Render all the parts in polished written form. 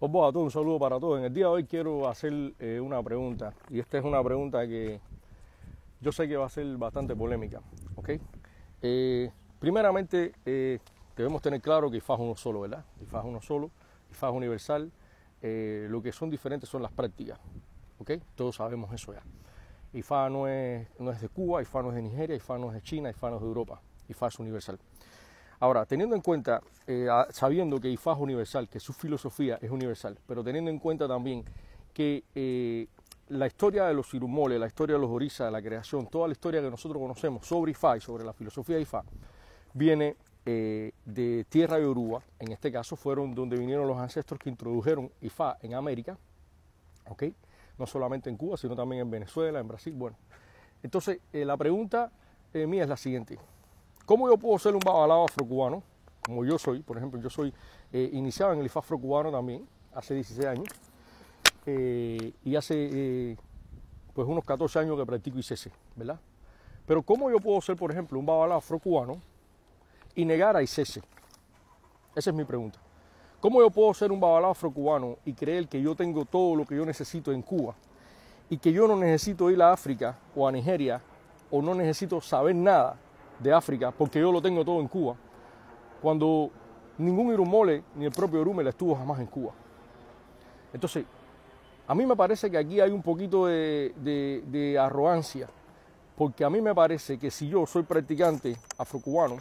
Hola a todos, un saludo para todos. En el día de hoy quiero hacer una pregunta, y esta es una pregunta que yo sé que va a ser bastante polémica, ¿ok? Primeramente, debemos tener claro que IFA es uno solo, ¿verdad? IFA es uno solo, IFA es universal. Lo que son diferentes son las prácticas, ¿ok? Todos sabemos eso ya. IFA no es de Cuba, IFA no es de Nigeria, IFA no es de China, IFA no es de Europa, IFA es universal. Ahora, teniendo en cuenta, sabiendo que IFA es universal, que su filosofía es universal, pero teniendo en cuenta también que la historia de los irumoles, la historia de los orisas, la creación, toda la historia que nosotros conocemos sobre IFA y sobre la filosofía de IFA, viene de Tierra de Yoruba. En este caso fueron donde vinieron los ancestros que introdujeron IFA en América, ¿ok? No solamente en Cuba, sino también en Venezuela, en Brasil. Bueno, entonces la pregunta mía es la siguiente. ¿Cómo yo puedo ser un babalao afrocubano? Como yo soy, por ejemplo, yo soy iniciado en el IFA afrocubano también, hace 16 años, y hace pues unos 14 años que practico ICC, ¿verdad? Pero ¿cómo yo puedo ser, por ejemplo, un babalao afrocubano y negar a ICC? Esa es mi pregunta. ¿Cómo yo puedo ser un babalao afrocubano y creer que yo tengo todo lo que yo necesito en Cuba y que yo no necesito ir a África o a Nigeria o no necesito saber nada de África porque yo lo tengo todo en Cuba, cuando ningún irumole ni el propio Orumela estuvo jamás en Cuba? Entonces, a mí me parece que aquí hay un poquito de arrogancia, porque a mí me parece que si yo soy practicante afrocubano,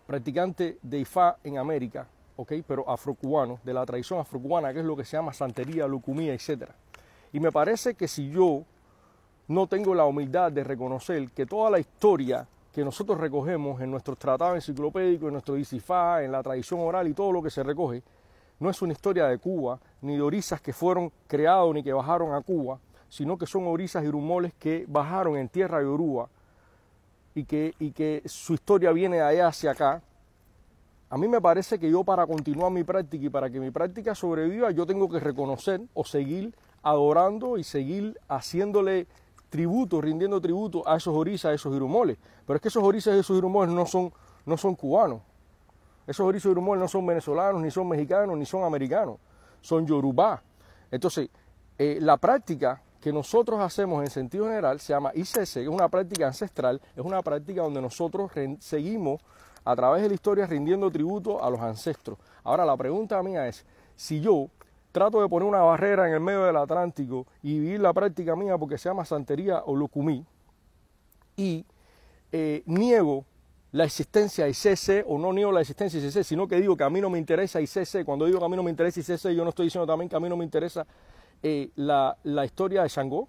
practicante de IFA en América, ¿okay? Pero afrocubano, de la tradición afrocubana, que es lo que se llama santería, lucumía, etc. Y me parece que si yo no tengo la humildad de reconocer que toda la historia que nosotros recogemos en nuestros tratados enciclopédicos, en nuestro ICIFA, en la tradición oral y todo lo que se recoge, no es una historia de Cuba, ni de orisas que fueron creados ni que bajaron a Cuba, sino que son orisas y irumoles que bajaron en tierra de Yoruba y que su historia viene de allá hacia acá. A mí me parece que yo, para continuar mi práctica y para que mi práctica sobreviva, yo tengo que reconocer o seguir adorando y seguir haciéndole tributo, rindiendo tributo a esos orisas, a esos irumoles. Pero es que esos orisas y esos irumoles no son cubanos. Esos orisas y irumoles no son venezolanos, ni son mexicanos, ni son americanos. Son yorubá. Entonces, la práctica que nosotros hacemos en sentido general se llama ICC, que es una práctica ancestral, es una práctica donde nosotros seguimos a través de la historia rindiendo tributo a los ancestros. Ahora, la pregunta mía es, si yo trato de poner una barrera en el medio del Atlántico y vivir la práctica mía porque se llama santería o lucumí, y niego la existencia de ICC, o no niego la existencia de ICC, sino que digo que a mí no me interesa ICC. Cuando digo que a mí no me interesa ICC, yo no estoy diciendo también que a mí no me interesa la historia de Shango.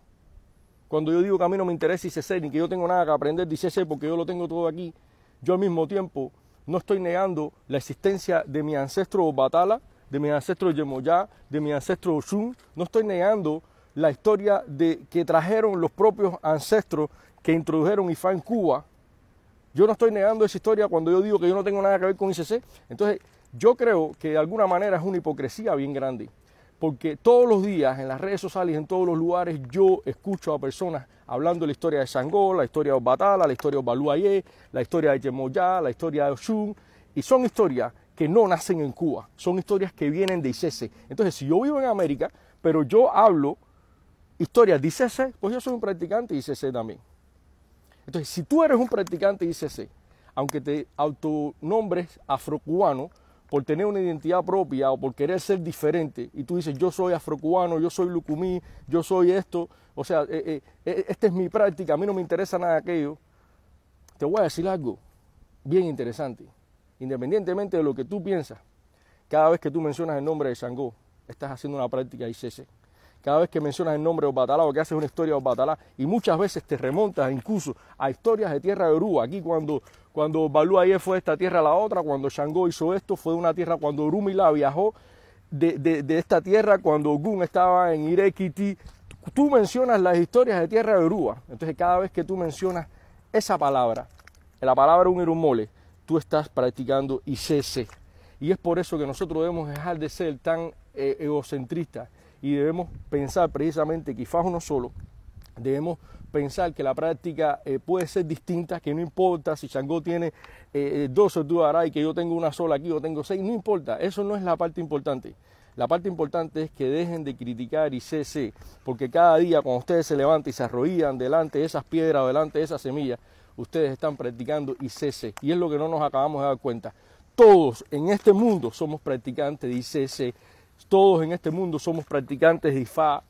Cuando yo digo que a mí no me interesa ICC, ni que yo tengo nada que aprender de ICC porque yo lo tengo todo aquí, yo al mismo tiempo no estoy negando la existencia de mi ancestro Batala, de mi ancestro Yemoyá, de mi ancestro Oshun. No estoy negando la historia que trajeron los propios ancestros que introdujeron IFA en Cuba. Yo no estoy negando esa historia cuando yo digo que yo no tengo nada que ver con ICC. Entonces, yo creo que de alguna manera es una hipocresía bien grande, porque todos los días en las redes sociales y en todos los lugares yo escucho a personas hablando de la historia de Shango, la historia de Batala, la historia de Baluayé, la historia de Yemoyá, la historia de Oshun, y son historias que no nacen en Cuba, son historias que vienen de ICC. Entonces, si yo vivo en América, pero yo hablo historias de ICC, pues yo soy un practicante de ICC también. Entonces, si tú eres un practicante de ICC, aunque te autonombres afrocubano, por tener una identidad propia o por querer ser diferente, y tú dices, yo soy afrocubano, yo soy lucumí, yo soy esto, o sea, esta es mi práctica, a mí no me interesa nada de aquello, te voy a decir algo bien interesante. Independientemente de lo que tú piensas, cada vez que tú mencionas el nombre de Shango, estás haciendo una práctica de ICC. Cada vez que mencionas el nombre de Obatalá o que haces una historia de Obatalá, y muchas veces te remontas incluso a historias de tierra de Yoruba. Aquí cuando Baluayé fue de esta tierra a la otra, cuando Shango hizo esto, fue de una tierra, cuando Orumila viajó de esta tierra, cuando Ogun estaba en Irekiti. Tú mencionas las historias de tierra de Yoruba. Entonces, cada vez que tú mencionas esa palabra, la palabra un irumole, tú estás practicando ICC. Y es por eso que nosotros debemos dejar de ser tan egocentristas y debemos pensar precisamente que IFA es uno solo. Debemos pensar que la práctica puede ser distinta, que no importa si Shango tiene 12 Duará y que yo tengo una sola aquí o tengo 6, no importa, eso no es la parte importante. La parte importante es que dejen de criticar ICC, porque cada día cuando ustedes se levantan y se arrodillan delante de esas piedras, delante de esas semillas, ustedes están practicando ICC. Y es lo que no nos acabamos de dar cuenta. Todos en este mundo somos practicantes de ICC, todos en este mundo somos practicantes de IFA,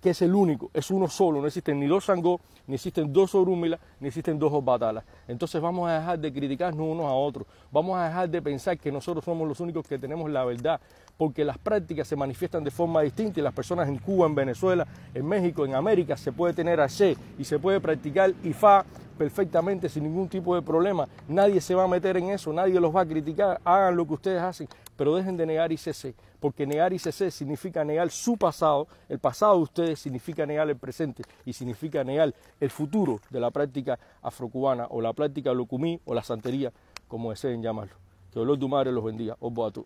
que es el único, es uno solo, no existen ni dos Sangó, ni existen dos Orúmila, ni existen dos Obatala. Entonces vamos a dejar de criticarnos unos a otros, vamos a dejar de pensar que nosotros somos los únicos que tenemos la verdad, porque las prácticas se manifiestan de forma distinta y las personas en Cuba, en Venezuela, en México, en América, se puede tener AC y se puede practicar IFA perfectamente sin ningún tipo de problema. Nadie se va a meter en eso, nadie los va a criticar, hagan lo que ustedes hacen, pero dejen de negar ICC, porque negar ICC significa negar su pasado, el pasado de ustedes significa negar el presente y significa negar el futuro de la práctica afrocubana o la práctica lucumí o la santería, como deseen llamarlo. Que Olor tu madre los bendiga. Os boa tú.